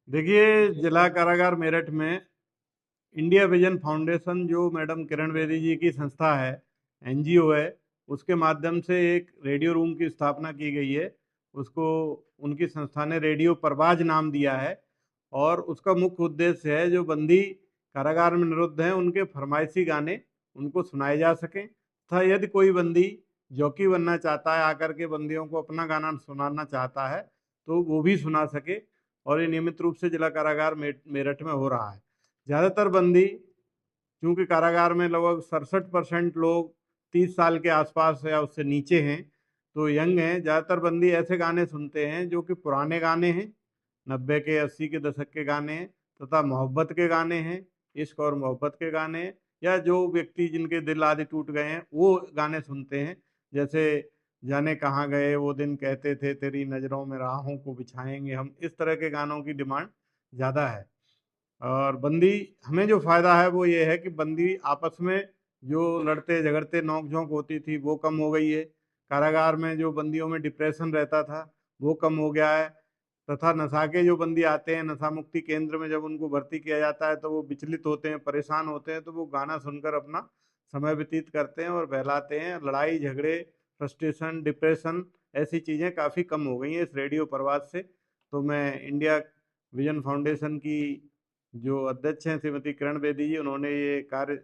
देखिए, जिला कारागार मेरठ में इंडिया विजन फाउंडेशन जो मैडम किरण बेदी जी की संस्था है, एनजीओ है, उसके माध्यम से एक रेडियो रूम की स्थापना की गई है। उसको उनकी संस्था ने रेडियो परवाज नाम दिया है और उसका मुख्य उद्देश्य है जो बंदी कारागार में निरुद्ध हैं उनके फरमाइशी गाने उनको सुनाए जा सकें तथा यदि कोई बंदी जॉकी बनना चाहता है, आकर के बंदियों को अपना गाना सुनाना चाहता है तो वो भी सुना सके। और ये नियमित रूप से जिला कारागार मेरठ में हो रहा है। ज़्यादातर बंदी, क्योंकि कारागार में लगभग 67% लोग 30 साल के आसपास या उससे नीचे हैं, तो यंग हैं। ज़्यादातर बंदी ऐसे गाने सुनते हैं जो कि पुराने गाने हैं, 90 के 80 के दशक के गाने हैं तथा मोहब्बत के गाने हैं, इश्क और मोहब्बत के गाने हैं, या जो व्यक्ति जिनके दिल आदि टूट गए हैं वो गाने सुनते हैं। जैसे जाने कहाँ गए वो दिन, कहते थे तेरी नज़रों में राहों को बिछाएंगे हम, इस तरह के गानों की डिमांड ज़्यादा है। और बंदी, हमें जो फ़ायदा है वो ये है कि बंदी आपस में जो लड़ते झगड़ते नोक झोंक होती थी वो कम हो गई है। कारागार में जो बंदियों में डिप्रेशन रहता था वो कम हो गया है तथा नशा के जो बंदी आते हैं नशा मुक्ति केंद्र में, जब उनको भर्ती किया जाता है तो वो विचलित होते हैं, परेशान होते हैं, तो वो गाना सुनकर अपना समय व्यतीत करते हैं और बहलाते हैं। लड़ाई झगड़े, फ्रस्ट्रेशन, डिप्रेशन, ऐसी चीज़ें काफ़ी कम हो गई हैं इस रेडियो प्रवाद से। तो मैं इंडिया विजन फाउंडेशन की जो अध्यक्ष हैं श्रीमती किरण बेदी जी, उन्होंने ये कार्य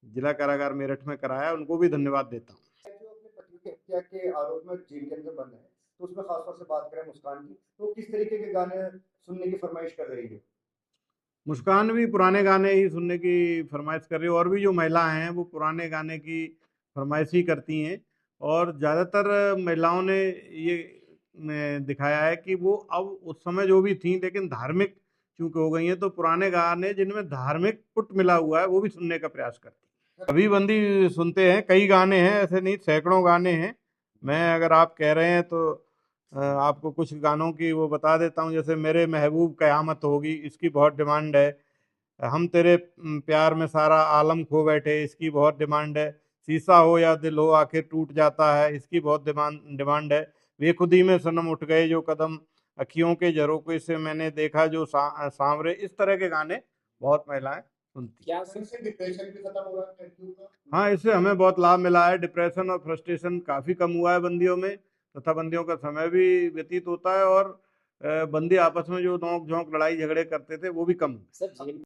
जिला कारागार मेरठ में कराया, उनको भी धन्यवाद देता हूँ। जो अपने पति की हत्या के आरोप में जेल के अंदर बंद है, तो उसमें खासतौर से बात करें मुस्कान की, तो किस तरीके के गाने सुनने की फरमाइश कर रही है? मुस्कान भी पुराने गाने ही सुनने की फरमाइश कर रही है, और भी जो महिलाएं हैं वो पुराने गाने की फरमाइश ही करती हैं। और ज़्यादातर महिलाओं ने ये दिखाया है कि वो अब उस समय जो भी थी लेकिन धार्मिक चूंकि हो गई हैं, तो पुराने गाने जिनमें धार्मिक पुट मिला हुआ है वो भी सुनने का प्रयास करती हैं। अभी बंदी सुनते हैं, कई गाने हैं, ऐसे नहीं सैकड़ों गाने हैं। मैं, अगर आप कह रहे हैं तो आपको कुछ गानों की वो बता देता हूँ। जैसे मेरे महबूब कयामत होगी, इसकी बहुत डिमांड है। हम तेरे प्यार में सारा आलम खो बैठे, इसकी बहुत डिमांड है। शीशा हो या दिल हो आखिर टूट जाता है, इसकी बहुत डिमांड है। बेखुदी में सनम उठ गए जो कदम, अखियों के झरोखे से मैंने देखा जो सांवरे, इस तरह के गाने बहुत महिलाएं सुनती हैं। क्या इससे डिप्रेशन भी खत्म हो रहा है लड़कियों का? हाँ, इससे हमें बहुत लाभ मिला है। डिप्रेशन और फ्रस्ट्रेशन काफ़ी कम हुआ है बंदियों में, तथा बंदियों का समय भी व्यतीत होता है और बंदी आपस में जो नोक झोंक लड़ाई झगड़े करते थे वो भी कम हुए।